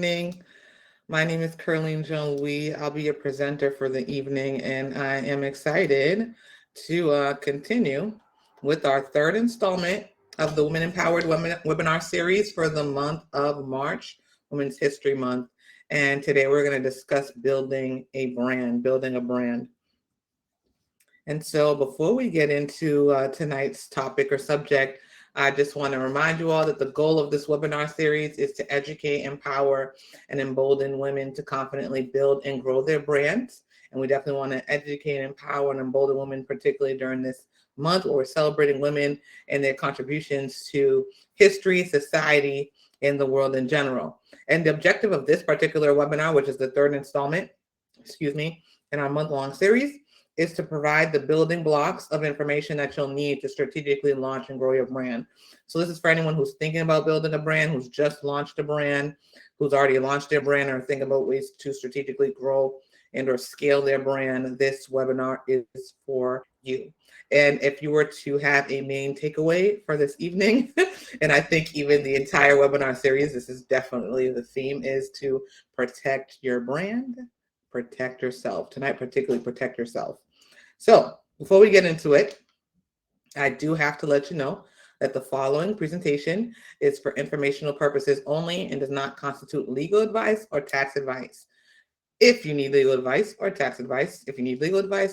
evening. My name is Curleen Jean-Louis. I'll be your presenter for the evening, and I am excited to continue with our third installment of the Women Empowered webinar series for the month of March, Women's History Month. And today we're going to discuss building a brand. And so before we get into tonight's topic or subject, I just want to remind you all that the goal of this webinar series is to educate, empower, and embolden women to confidently build and grow their brands. And we definitely want to educate, empower, and embolden women, particularly during this month where we're celebrating women and their contributions to history, society, and the world in general. And the objective of this particular webinar, which is the third installment, in our month-long series, is to provide the building blocks of information that you'll need to strategically launch and grow your brand. So this is for anyone who's thinking about building a brand, who's just launched a brand, who's already launched their brand, or thinking about ways to strategically grow and or scale their brand. This webinar is for you. And if you were to have a main takeaway for this evening, and I think even the entire webinar series, this is definitely the theme, is to protect your brand, protect yourself. Tonight, particularly protect yourself. So before we get into it, I do have to let you know that the following presentation is for informational purposes only and does not constitute legal advice or tax advice. If you need legal advice or tax advice,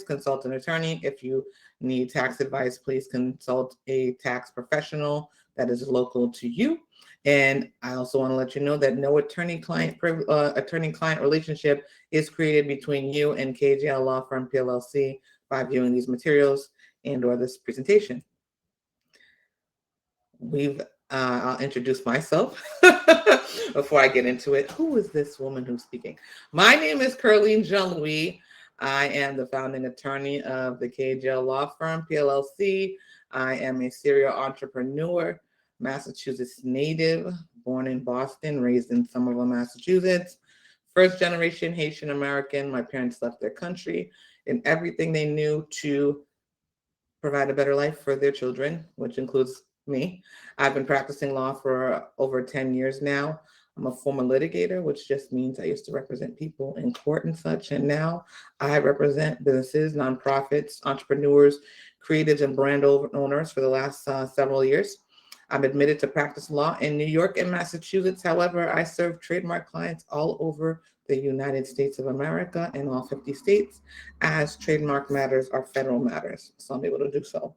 consult an attorney. If you need tax advice, please consult a tax professional that is local to you. And I also want to let you know that no attorney-client relationship is created between you and KJL Law Firm PLLC by viewing these materials and or this presentation. I'll introduce myself before I get into it. Who is this woman who's speaking? My name is Curleen Jean-Louis. I am the founding attorney of the KJL Law Firm PLLC. I am a serial entrepreneur, Massachusetts native, born in Boston, raised in Somerville, Massachusetts. First generation Haitian American. My parents left their country and everything they knew to provide a better life for their children, which includes me. I've been practicing law for over 10 years now. I'm a former litigator, which just means I used to represent people in court and such. And now I represent businesses, nonprofits, entrepreneurs, creatives, and brand owners for the last several years. I'm admitted to practice law in New York and Massachusetts. However, I serve trademark clients all over the United States of America and all 50 states, as trademark matters are federal matters. So I'm able to do so.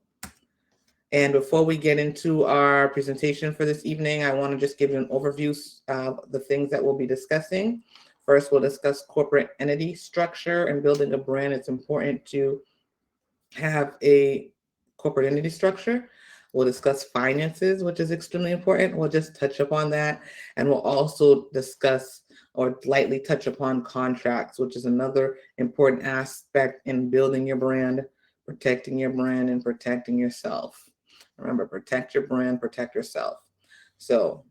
And before we get into our presentation for this evening, I want to just give you an overview of the things that we'll be discussing. First, we'll discuss corporate entity structure and building a brand. It's important to have a corporate entity structure. We'll discuss finances, which is extremely important. We'll just touch upon that. And we'll also discuss or lightly touch upon contracts, which is another important aspect in building your brand, protecting your brand, and protecting yourself. Remember, protect your brand, protect yourself. So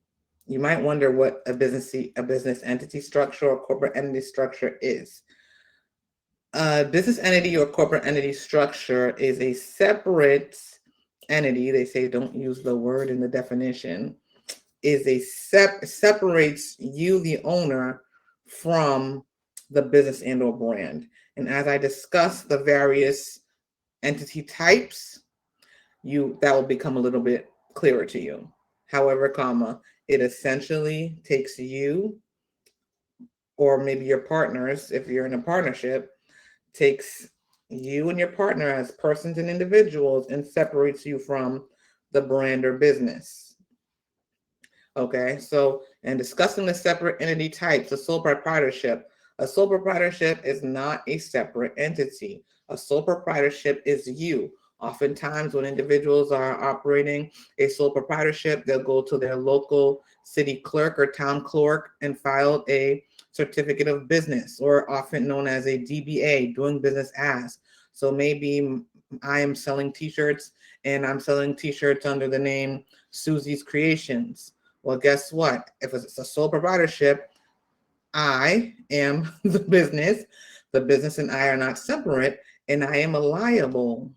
you might wonder what a business entity structure or corporate entity structure is. A business entity or corporate entity structure is a separate entity. They say don't use the word in the definition. Is a separates you, the owner, from the business and or brand. And as I discuss the various entity types, that will become a little bit clearer to you. However, it essentially takes you, or maybe your partners, if you're in a partnership, takes you and your partner as persons and individuals and separates you from the brand or business. Okay, so and discussing the separate entity types, a sole proprietorship. A sole proprietorship is not a separate entity. A sole proprietorship is you. Oftentimes, when individuals are operating a sole proprietorship, they'll go to their local city clerk or town clerk and file a certificate of business, or often known as a DBA, doing business as. So maybe I am selling t-shirts and I'm selling t-shirts under the name Susie's Creations. Well, guess what? If it's a sole proprietorship, I am the business and I are not separate, and I am liable.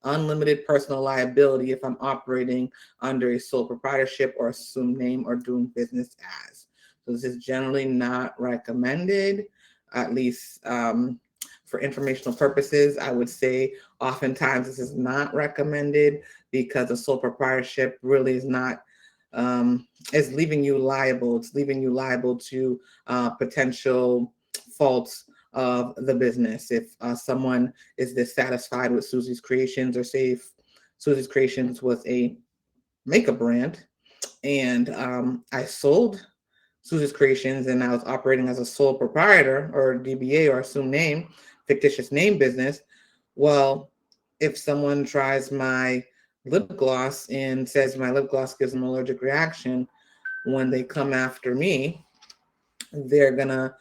unlimited personal liability if I'm operating under a sole proprietorship or assumed name or doing business as. So this is generally not recommended, at least for informational purposes. I would say oftentimes this is not recommended because a sole proprietorship really is not is leaving you liable. It's leaving you liable to potential faults of the business. If someone is dissatisfied with Susie's Creations, or say if Susie's Creations was a makeup brand and I sold Susie's Creations and I was operating as a sole proprietor or DBA or assumed name, fictitious name business, well, if someone tries my lip gloss and says my lip gloss gives them an allergic reaction, when they come after me, they're gonna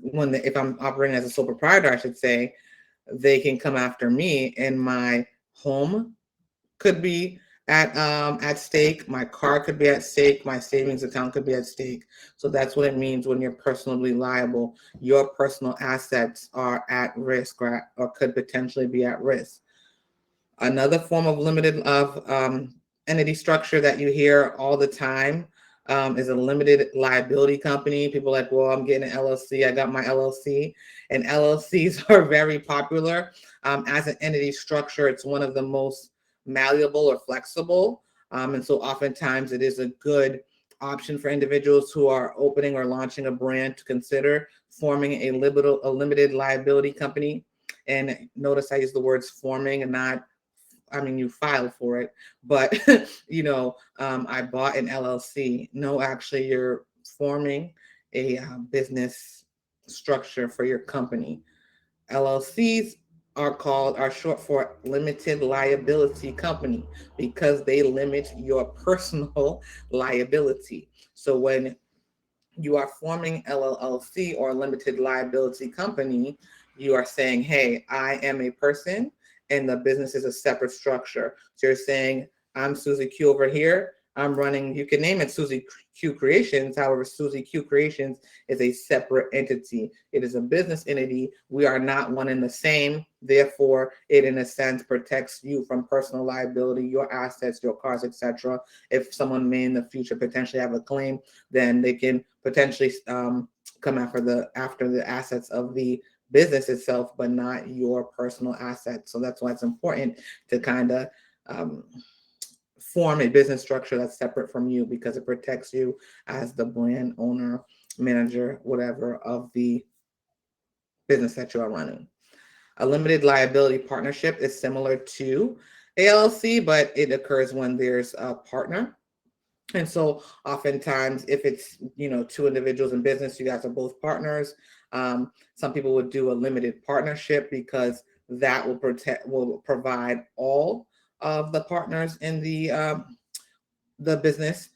if I'm operating as a sole proprietor, I should say, they can come after me, and my home could be at stake, my car could be at stake, my savings account could be at stake. So that's what it means when you're personally liable. Your personal assets are at risk, or could potentially be at risk. Another form of limited entity structure that you hear all the time is a limited liability company. People are like, well, I'm getting an LLC. I got my LLC. And LLCs are very popular. As an entity structure, it's one of the most malleable or flexible. And so oftentimes it is a good option for individuals who are opening or launching a brand to consider forming a limited liability company. And notice I use the words forming and not, I mean, you filed for it, but I bought an LLC. No, actually, you're forming a business structure for your company. LLCs are short for limited liability company because they limit your personal liability. So when you are forming LLC or limited liability company, you are saying, hey, I am a person and the business is a separate structure. So you're saying, I'm Susie Q over here. I'm running, you can name it Susie Q Creations. However, Susie Q Creations is a separate entity. It is a business entity. We are not one and the same. Therefore, it in a sense protects you from personal liability, your assets, your cars, etc. If someone may in the future potentially have a claim, then they can potentially come after the assets of the business itself, but not your personal assets. So that's why it's important to kind of form a business structure that's separate from you, because it protects you as the brand owner, manager, whatever, of the business that you are running. A limited liability partnership is similar to ALC, but it occurs when there's a partner. And so oftentimes if it's, two individuals in business, you guys are both partners. Some people would do a limited partnership because that will provide all of the partners in the business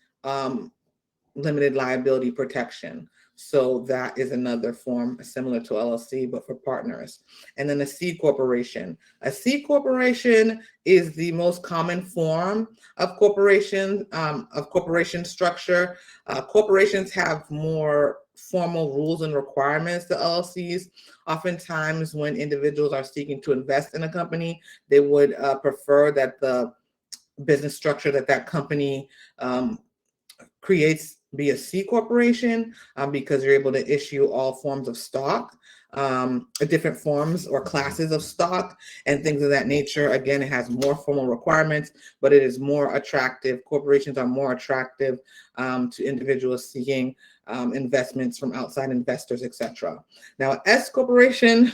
limited liability protection. So that is another form similar to LLC, but for partners. And then a C corporation. A C corporation is the most common form of corporation structure. Corporations have more formal rules and requirements to LLCs. Oftentimes, when individuals are seeking to invest in a company, they would prefer that the business structure that company creates be a C corporation, because you're able to issue all forms of stock, different forms or classes of stock and things of that nature. Again, it has more formal requirements, but it is more attractive. Corporations are more attractive to individuals seeking investments from outside investors, etc. Now, S corporation,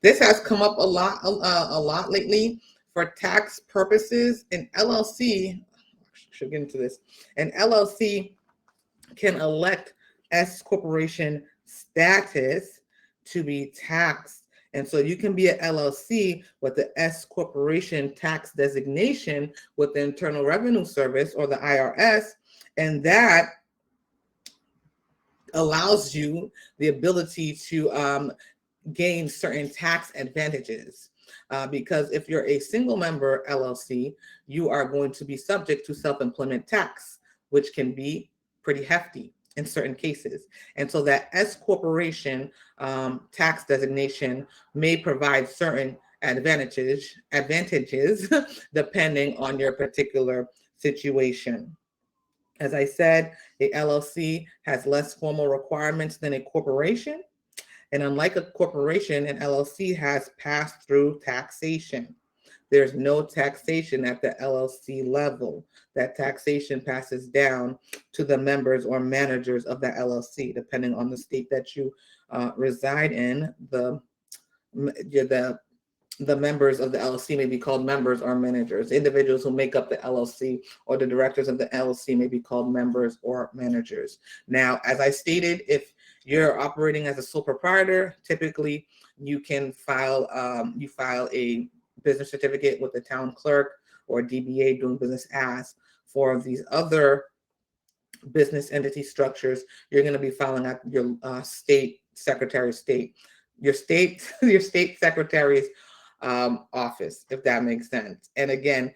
this has come up a lot lately. For tax purposes, an LLC, should get into this, an LLC can elect S corporation status to be taxed. And so you can be an LLC with the S corporation tax designation with the Internal Revenue Service or the IRS, and that allows you the ability to gain certain tax advantages. Because if you're a single member LLC, you are going to be subject to self-employment tax, which can be pretty hefty in certain cases. And so that S corporation tax designation may provide certain advantages depending on your particular situation. As I said, a LLC has less formal requirements than a corporation. And unlike a corporation, an LLC has pass-through taxation. There's no taxation at the LLC level. That taxation passes down to the members or managers of the LLC, depending on the state that you reside in. The members of the LLC may be called members or managers. Individuals who make up the LLC or the directors of the LLC may be called members or managers. Now, as I stated, if you're operating as a sole proprietor, typically you can file a business certificate with the town clerk or DBA, doing business as. For these other business entity structures, you're going to be filing at your state secretary of state, your state secretary's office, if that makes sense. And again,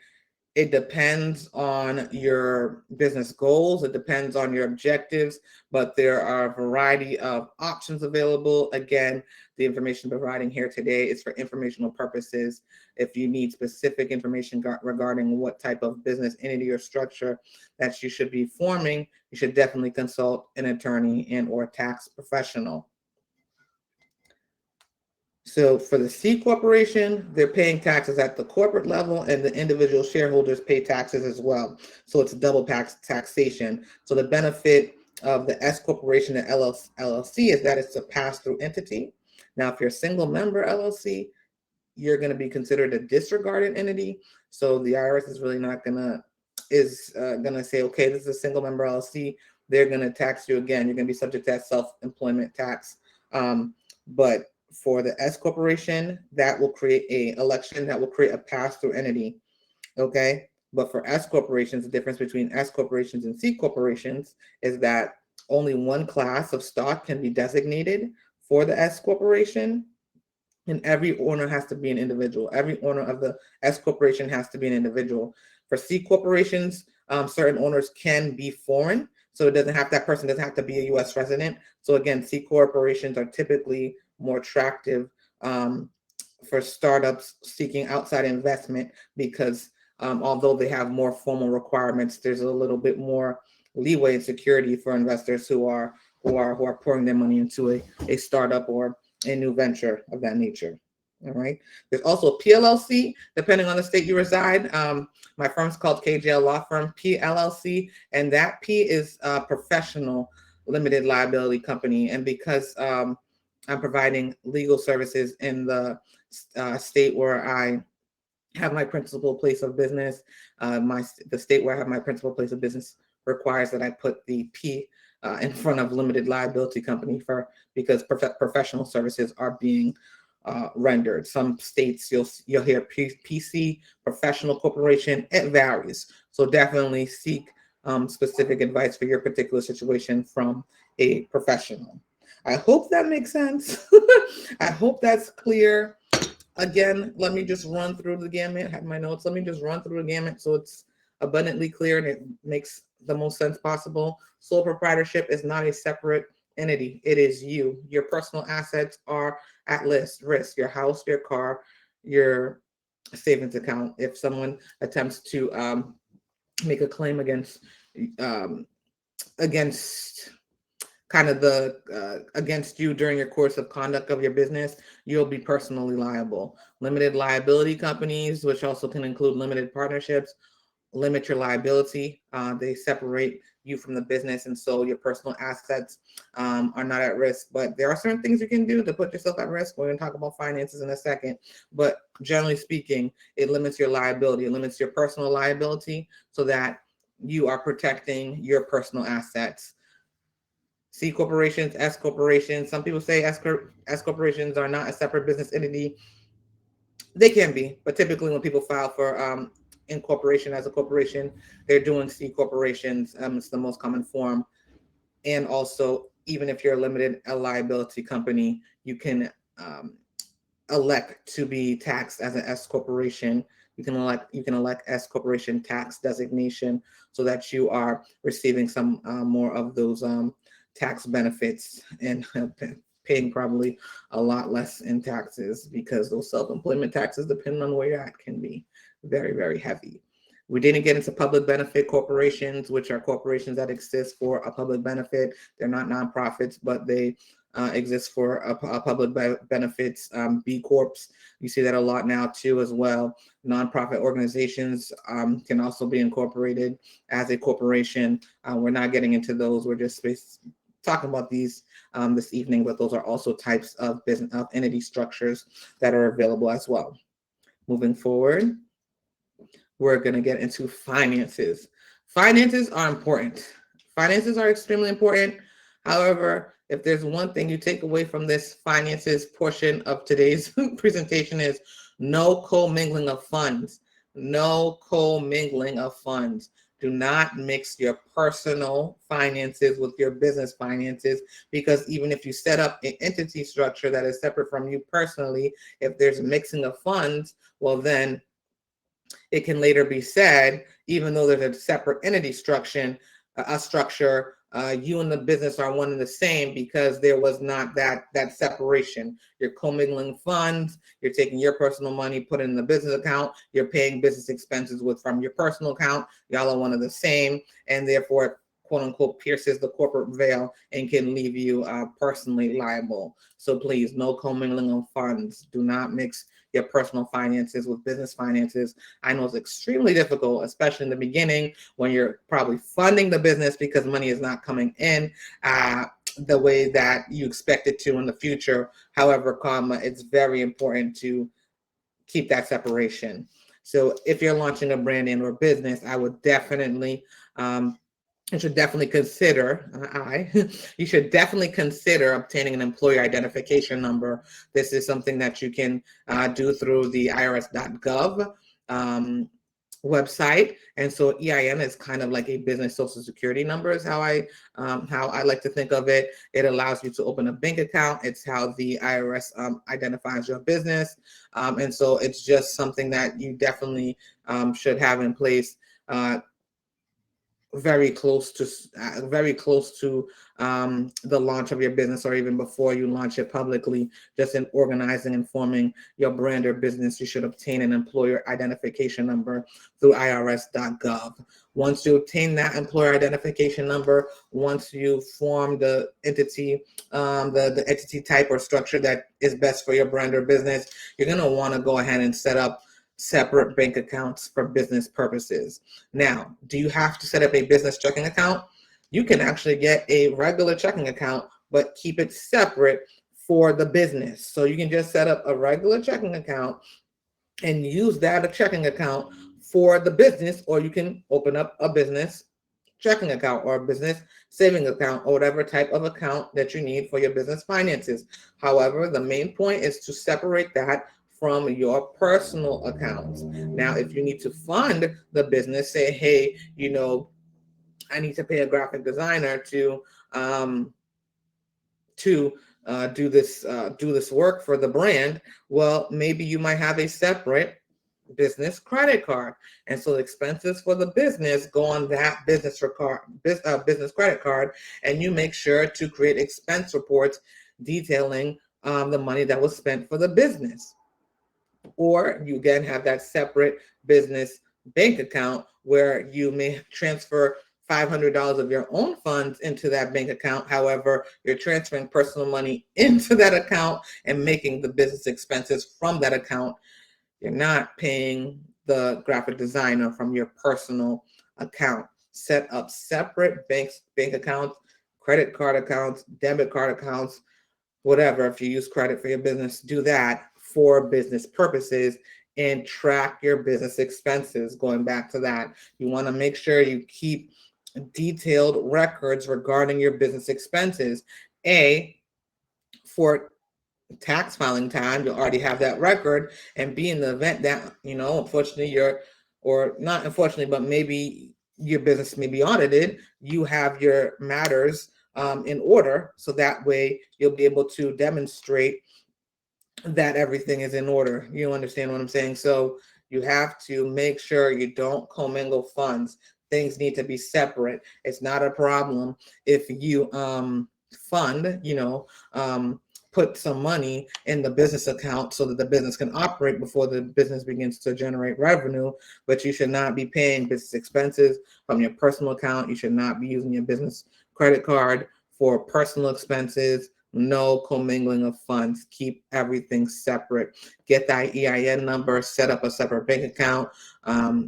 it depends on your business goals. It depends on your objectives, but there are a variety of options available. Again, the information providing here today is for informational purposes. If you need specific information regarding what type of business entity or structure that you should be forming, you should definitely consult an attorney and or tax professional. So for the C corporation, they're paying taxes at the corporate level, and the individual shareholders pay taxes as well. So it's double taxation. So the benefit of the S corporation and LLC is that it's a pass-through entity. Now, if you're a single member LLC, you're going to be considered a disregarded entity. So the IRS is really not going to say, okay, this is a single member LLC. They're going to tax you again. You're going to be subject to that self-employment tax. But for the S corporation, that will create a pass-through entity, okay? But for S corporations, the difference between S corporations and C corporations is that only one class of stock can be designated for the S corporation, and every owner has to be an individual. Every owner of the S corporation has to be an individual. For C corporations, certain owners can be foreign, so that person doesn't have to be a U.S. resident. So again, C corporations are typically more attractive for startups seeking outside investment because although they have more formal requirements, there's a little bit more leeway and security for investors who are pouring their money into a startup or a new venture of that nature. All right. There's also PLLC, depending on the state you reside. My firm's called KJL Law Firm PLLC, and that P is a professional limited liability company. And because I'm providing legal services in the state where I have my principal place of business, the state where I have my principal place of business requires that I put the P in front of limited liability company because professional services are being rendered. Some states you'll hear PC, professional corporation. It varies. So definitely seek specific advice for your particular situation from a professional. I hope that makes sense. I hope that's clear. Again, let me just run through the gamut. I have my notes. Let me just run through the gamut so it's abundantly clear and it makes the most sense possible. Sole proprietorship is not a separate entity. It is you. Your personal assets are at risk. Your house, your car, your savings account. If someone attempts to make a claim against kind of against you during your course of conduct of your business, you'll be personally liable. Limited liability companies, which also can include limited partnerships, limit your liability. They separate you from the business, and so your personal assets are not at risk. But there are certain things you can do to put yourself at risk. We're going to talk about finances in a second. But generally speaking, it limits your liability. It limits your personal liability so that you are protecting your personal assets. C corporations, S corporations. Some people say S corporations are not a separate business entity. They can be, but typically when people file for incorporation as a corporation, they're doing C corporations. It's the most common form. And also, even if you're a limited liability company, you can elect to be taxed as an S corporation. You can elect S corporation tax designation so that you are receiving some more of those tax benefits and paying probably a lot less in taxes, because those self-employment taxes, depending on where you're at, can be very, very heavy. We didn't get into public benefit corporations, which are corporations that exist for a public benefit. They're not nonprofits, but they exist for a public benefits. B Corps, you see that a lot now too as well. Nonprofit organizations can also be incorporated as a corporation. We're not getting into those. We're just talking about these this evening, but those are also types of business of entity structures that are available as well. Moving forward, we're going to get into finances. Finances are important. Finances are extremely important. However, if there's one thing you take away from this finances portion of today's presentation, is no commingling of funds. No commingling of funds. Do not mix your personal finances with your business finances, because even if you set up an entity structure that is separate from you personally, if there's mixing of funds, well, then it can later be said, even though there's a separate entity structure, you and the business are one and the same, because there was not that separation. You're commingling funds. You're taking your personal money, put it in the business account. You're paying business expenses from your personal account. Y'all are one and the same, and therefore, quote unquote, pierces the corporate veil and can leave you personally liable. So please, no commingling of funds. Do not mix your personal finances with business finances. I know it's extremely difficult, especially in the beginning when you're probably funding the business because money is not coming in the way that you expect it to in the future. However, it's very important to keep that separation. So if you're launching a brand and or business, I would definitely you should definitely consider, you should definitely consider obtaining an employer identification number. This is something that you can do through the irs.gov website. And so EIN is kind of like a business social security number, is how I like to think of it. It allows you to open a bank account. It's how the IRS identifies your business. And so it's just something that you definitely should have in place very close to the launch of your business, or even before you launch it publicly. Just in organizing and forming your brand or business, you should obtain an employer identification number through irs.gov. Once you obtain that employer identification number, once you form the entity, the entity type or structure that is best for your brand or business, you're going to want to go ahead and set up separate bank accounts for business purposes. Now, do you have to set up a business checking account? You can actually get a regular checking account, but keep it separate for the business. So you can just set up a regular checking account and use that checking account for the business, or you can open up a business checking account or a business saving account, or whatever type of account that you need for your business finances. However, the main point is to separate that from your personal accounts. Now, if you need to fund the business, say, hey, I need to pay a graphic designer to do this work for the brand. Well, maybe you might have a separate business credit card, and so the expenses for the business go on that business credit card, and you make sure to create expense reports detailing the money that was spent for the business. Or you again have that separate business bank account where you may transfer $500 of your own funds into that bank account. However, you're transferring personal money into that account and making the business expenses from that account. You're not paying the graphic designer from your personal account. Set up separate bank accounts, credit card accounts, debit card accounts, whatever. If you use credit for your business, do that for business purposes, and track your business expenses. Going back to that, you want to make sure you keep detailed records regarding your business expenses. For tax filing time, you already have that record, and B, in the event that, unfortunately or not unfortunately, but maybe your business may be audited, you have your matters in order, so that way you'll be able to demonstrate that everything is in order. You understand what I'm saying? So you have to make sure you don't commingle funds. Things need to be separate. It's not a problem if you fund, put some money in the business account so that the business can operate before the business begins to generate revenue. But you should not be paying business expenses from your personal account. You should not be using your business credit card for personal expenses. No commingling of funds. Keep everything separate. Get that EIN number, set up a separate bank account.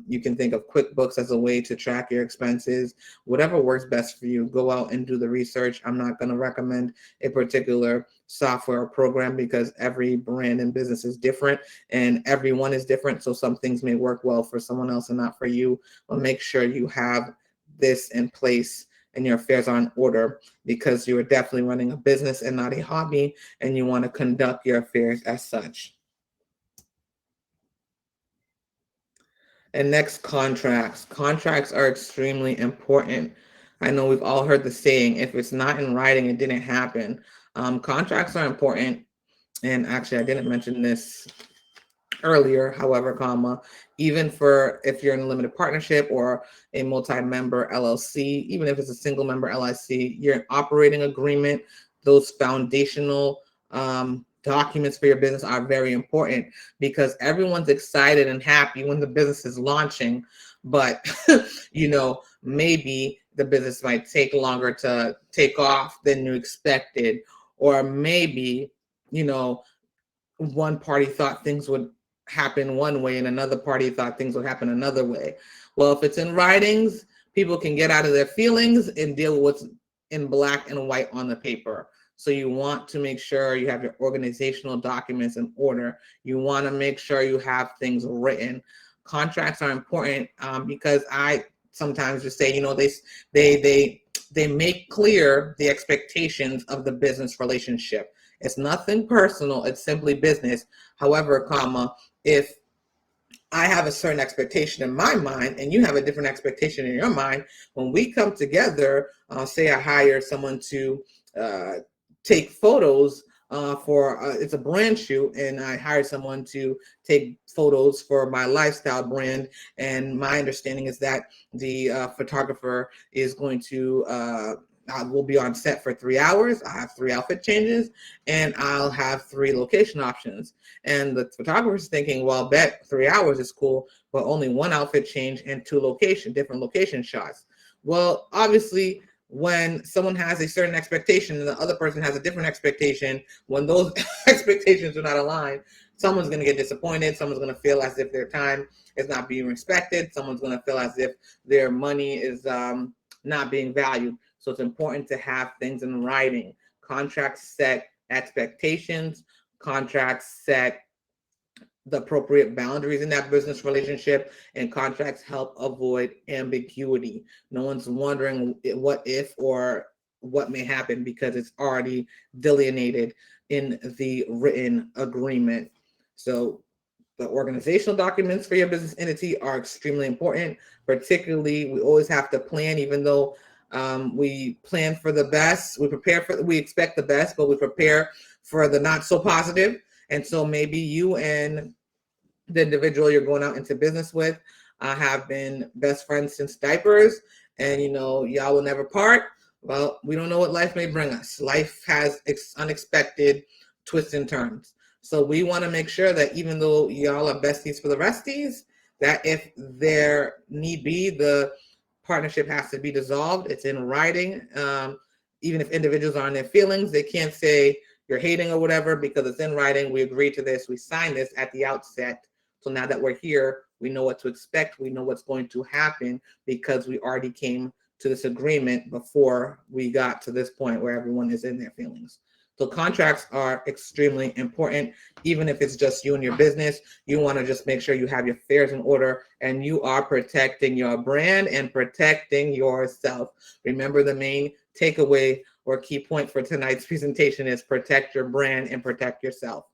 You can think of QuickBooks as a way to track your expenses. Whatever works best for you, go out and do the research. I'm not going to recommend a particular software or program because every brand and business is different and everyone is different. So some things may work well for someone else and not for you. But make sure you have this in place and your affairs are in order, because you are definitely running a business and not a hobby, and you want to conduct your affairs as such. And next, contracts. Contracts are extremely important. I know we've all heard the saying, if it's not in writing, it didn't happen. Contracts are important. And actually, I didn't mention this earlier, however, even for if you're in a limited partnership or a multi-member LLC, even if it's a single member LLC, your operating agreement, those foundational documents for your business are very important, because everyone's excited and happy when the business is launching, but maybe the business might take longer to take off than you expected, or maybe one party thought things would happen one way and another party thought things would happen another way. Well, if it's in writings, people can get out of their feelings and deal with what's in black and white on the paper. So you want to make sure you have your organizational documents in order. You want to make sure you have things written. Contracts are important because I sometimes just say, they make clear the expectations of the business relationship. It's nothing personal. It's simply business. However, if I have a certain expectation in my mind and you have a different expectation in your mind, when we come together, say I hire someone to take photos for it's a brand shoot, and I hire someone to take photos for my lifestyle brand, and my understanding is that the photographer is going to we'll be on set for 3 hours. I have 3 outfit changes, and I'll have 3 location options. And the photographer's thinking, well, bet 3 hours is cool, but only 1 outfit change and 2 different location shots. Well, obviously, when someone has a certain expectation and the other person has a different expectation, when those expectations are not aligned, someone's going to get disappointed. Someone's going to feel as if their time is not being respected. Someone's going to feel as if their money is not being valued. So it's important to have things in writing. Contracts set expectations. Contracts set the appropriate boundaries in that business relationship, and contracts help avoid ambiguity. No one's wondering what if or what may happen because it's already delineated in the written agreement. So the organizational documents for your business entity are extremely important. Particularly, we always have to plan, even though we plan for the best, we expect the best, but we prepare for the not so positive. And so maybe you and the individual you're going out into business with have been best friends since diapers, and y'all will never part. Well, we don't know what life may bring us. Life has unexpected twists and turns. So we want to make sure that even though y'all are besties for the resties, that if there need be, the partnership has to be dissolved. It's in writing. Even if individuals are in their feelings, they can't say you're hating or whatever, because it's in writing. We agreed to this. We signed this at the outset. So now that we're here, we know what to expect. We know what's going to happen because we already came to this agreement before we got to this point where everyone is in their feelings. So contracts are extremely important. Even if it's just you and your business, you want to just make sure you have your affairs in order and you are protecting your brand and protecting yourself. Remember, the main takeaway or key point for tonight's presentation is protect your brand and protect yourself.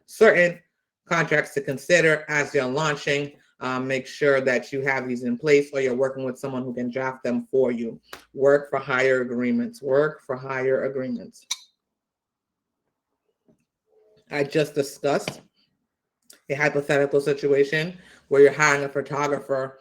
Certain contracts to consider as you're launching. Make sure that you have these in place, or you're working with someone who can draft them for you. Work for hire agreements. Work for hire agreements. I just discussed a hypothetical situation where you're hiring a photographer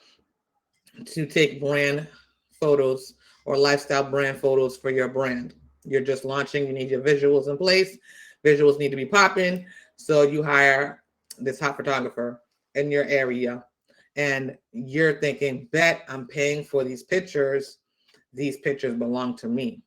to take brand photos or lifestyle brand photos for your brand. You're just launching, you need your visuals in place. Visuals need to be popping. So you hire this hot photographer in your area, and you're thinking, bet I'm paying for these pictures. These pictures belong to me.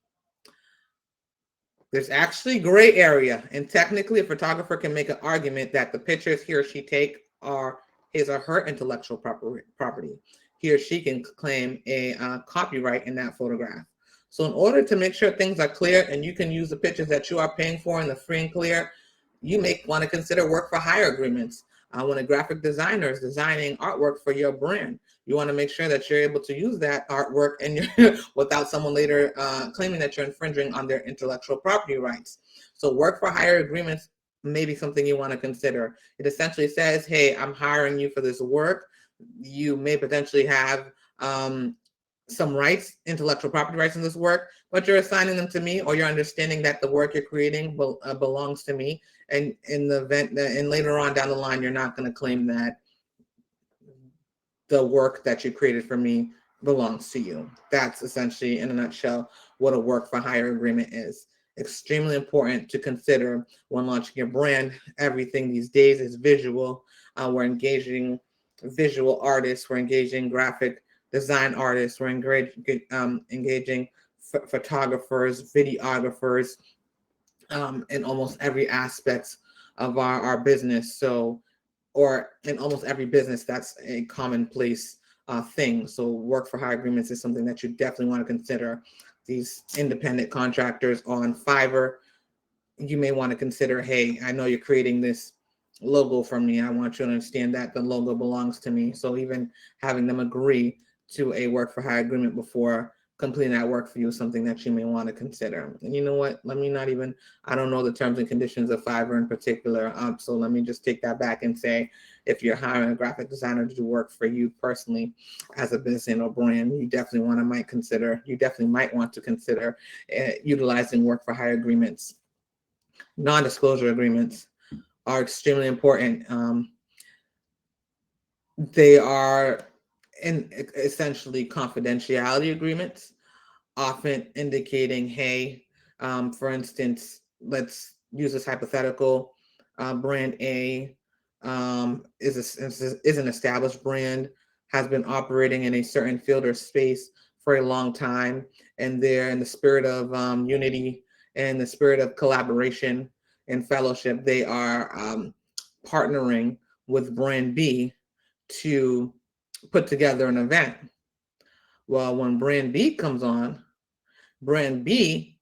There's actually gray area, and technically a photographer can make an argument that the pictures he or she take are his or her intellectual property. He or she can claim a copyright in that photograph. So in order to make sure things are clear and you can use the pictures that you are paying for in the free and clear, you may want to consider work for hire agreements. When a graphic designer is designing artwork for your brand, you want to make sure that you're able to use that artwork and without someone later claiming that you're infringing on their intellectual property rights. So work for hire agreements may be something you want to consider. It essentially says, hey, I'm hiring you for this work. You may potentially have some rights, intellectual property rights in this work, but you're assigning them to me, or you're understanding that the work you're creating belongs to me. And in the event that, and later on down the line, you're not going to claim that the work that you created for me belongs to you. That's essentially, in a nutshell, what a work for hire agreement is. Extremely important to consider when launching your brand. Everything these days is visual. We're engaging visual artists. We're engaging graphic design artists. We're engaging photographers, videographers, in almost every aspect of our business. So, or in almost every business, that's a commonplace thing. So work for hire agreements is something that you definitely want to consider. These independent contractors on Fiverr, you may want to consider, hey, I know you're creating this logo for me. I want you to understand that the logo belongs to me. So even having them agree to a work for hire agreement before completing that work for you is something that you may want to consider. And you know what? I don't know the terms and conditions of Fiverr in particular. So let me just take that back and say, if you're hiring a graphic designer to do work for you personally as a business or brand, you definitely might want to consider utilizing work for hire agreements. Non-disclosure agreements are extremely important. They are essentially confidentiality agreements, often indicating, hey, for instance, let's use this hypothetical. Brand A is an established brand, has been operating in a certain field or space for a long time, and they're in the spirit of unity and the spirit of collaboration and fellowship. They are partnering with Brand B to put together an event. Well, when Brand B comes on, Brand B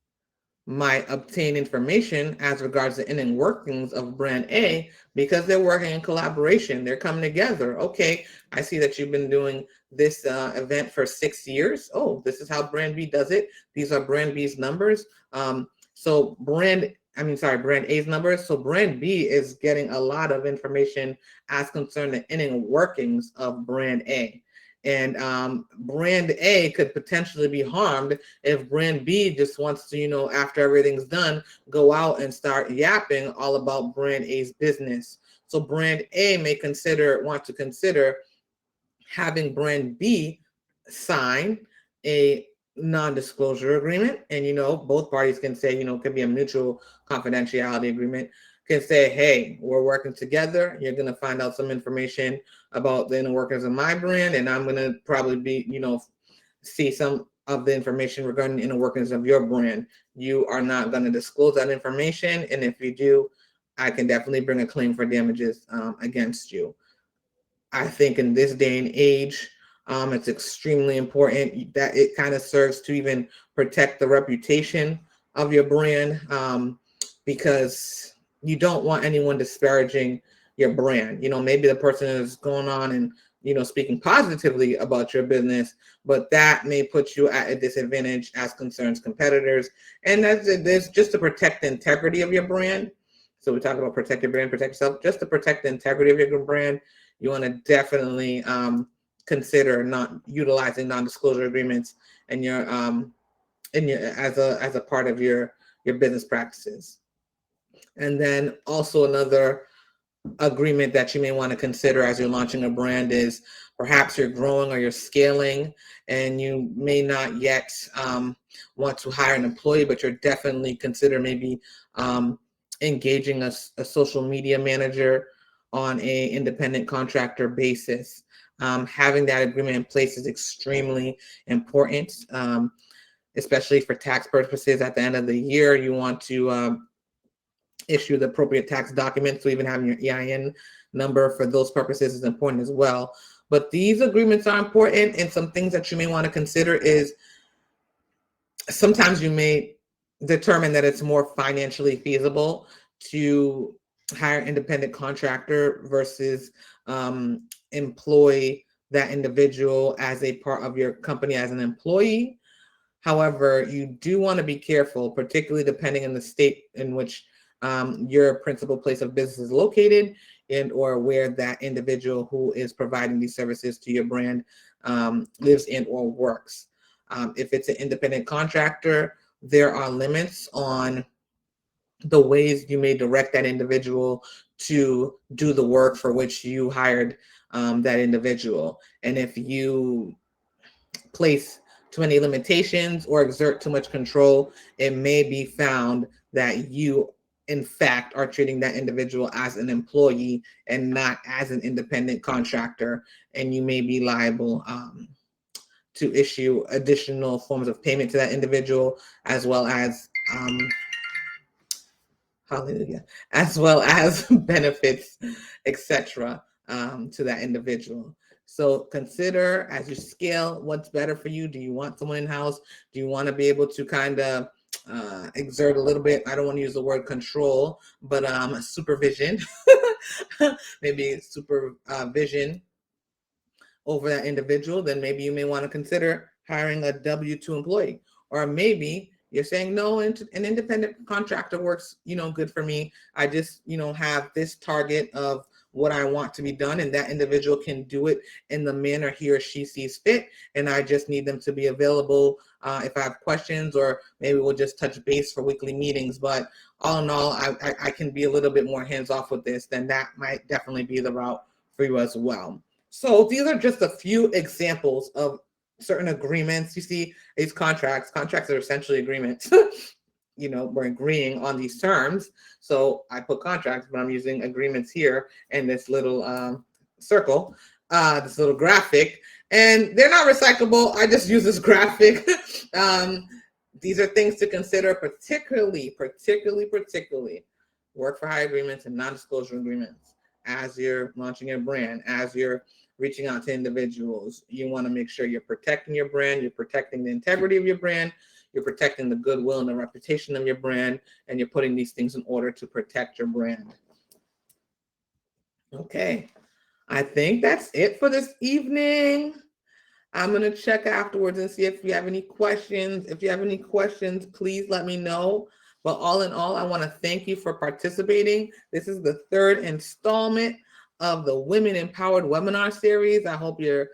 might obtain information as regards the inner workings of Brand A because they're working in collaboration. They're coming together. Okay, I see that you've been doing this event for 6 years. Oh, this is how Brand B does it. These are Brand B's numbers. Brand A's numbers. So Brand B is getting a lot of information as concerned the inner workings of Brand A. And Brand A could potentially be harmed if Brand B just wants to, after everything's done, go out and start yapping all about Brand A's business. So Brand A may want to consider having Brand B sign a non-disclosure agreement. And, both parties can say, could be a mutual confidentiality agreement, can say, hey, we're working together. You're going to find out some information about the inner workings of my brand, and I'm going to probably see some of the information regarding the inner workings of your brand. You are not going to disclose that information, and if you do, I can definitely bring a claim for damages against you. I think in this day and age, it's extremely important that it kind of serves to even protect the reputation of your brand, because you don't want anyone disparaging your brand. Maybe the person is going on and, speaking positively about your business, but that may put you at a disadvantage as concerns competitors. And that's just to protect the integrity of your brand. So we talk about protect your brand, protect yourself. Just to protect the integrity of your brand, you want to definitely consider not utilizing non-disclosure agreements in your as a part of your business practices. And then also another agreement that you may want to consider as you're launching a brand is perhaps you're growing or you're scaling and you may not yet want to hire an employee, but you're definitely consider maybe engaging a social media manager on a independent contractor basis. Having that agreement in place is extremely important, especially for tax purposes. At the end of the year, you want to issue the appropriate tax documents. So even having your EIN number for those purposes is important as well. But these agreements are important, and some things that you may want to consider is sometimes you may determine that it's more financially feasible to hire an independent contractor versus employ that individual as a part of your company as an employee. However, you do want to be careful, particularly depending on the state in which your principal place of business is located, and or where that individual who is providing these services to your brand lives in or works. If it's an independent contractor, there are limits on the ways you may direct that individual to do the work for which you hired that individual. And if you place too many limitations or exert too much control, it may be found that you, in fact, are treating that individual as an employee and not as an independent contractor, and you may be liable to issue additional forms of payment to that individual, as well as hallelujah, as well as benefits, etc., to that individual. So consider as you scale what's better for you. Do you want someone in house? Do you want to be able to kind of exert a little bit? I don't want to use the word control, but supervision, maybe supervision over that individual. Then maybe you may want to consider hiring a W-2 employee, or maybe you're saying, no, an independent contractor works, good for me. I just, have this target of what I want to be done, and that individual can do it in the manner he or she sees fit. And I just need them to be available if I have questions, or maybe we'll just touch base for weekly meetings. But all in all, I can be a little bit more hands-off with this. Then that might definitely be the route for you as well. So these are just a few examples of certain agreements. You see these contracts are essentially agreements. We're agreeing on these terms. So I put contracts, but I'm using agreements here in this little circle, this little graphic, and they're not recyclable. I just use this graphic. These are things to consider, particularly work for hire agreements and non-disclosure agreements as you're launching your brand, as you're reaching out to individuals. You want to make sure you're protecting your brand, you're protecting the integrity of your brand, you're protecting the goodwill and the reputation of your brand, and you're putting these things in order to protect your brand. Okay, I think that's it for this evening. I'm going to check afterwards and see if you have any questions. If you have any questions, please let me know. But all in all, I want to thank you for participating. This is the third installment of the Women Empowered webinar series. I hope you're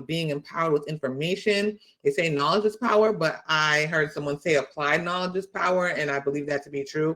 being empowered with information. They say knowledge is power, but I heard someone say applied knowledge is power, and I believe that to be true.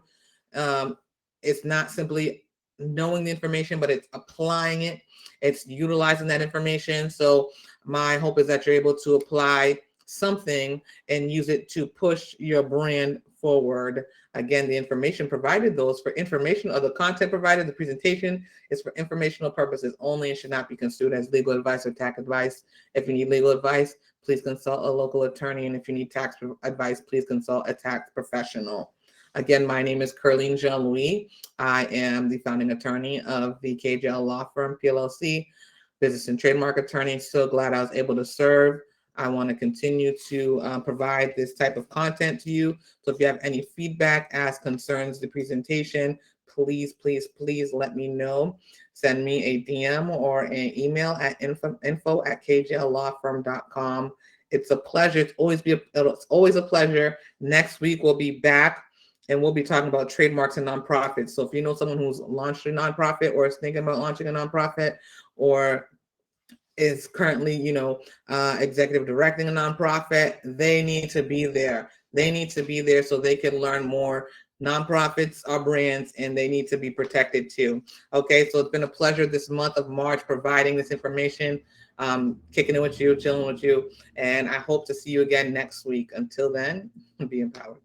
It's not simply knowing the information, but it's applying it. It's utilizing that information. So my hope is that you're able to apply something and use it to push your brand forward. Again, the information provided, those for information, or the content provided, the presentation is for informational purposes only and should not be construed as legal advice or tax advice. If you need legal advice, please consult a local attorney. And if you need tax advice, please consult a tax professional. Again, my name is Kerline Jean-Louis. I am the founding attorney of the KJL Law Firm, PLLC, business and trademark attorney. So glad I was able to serve. I want to continue to provide this type of content to you. So if you have any feedback as concerns the presentation, please let me know. Send me a DM or an email at info@kjllawfirm.com. It's a pleasure. It's always a pleasure. Next week we'll be back and we'll be talking about trademarks and nonprofits. So if you know someone who's launched a nonprofit or is thinking about launching a nonprofit, or is currently, executive directing a nonprofit, they need to be there. They need to be there so they can learn more. Nonprofits are brands and they need to be protected too. Okay, so it's been a pleasure this month of March providing this information, kicking it with you, chilling with you, and I hope to see you again next week. Until then, be empowered.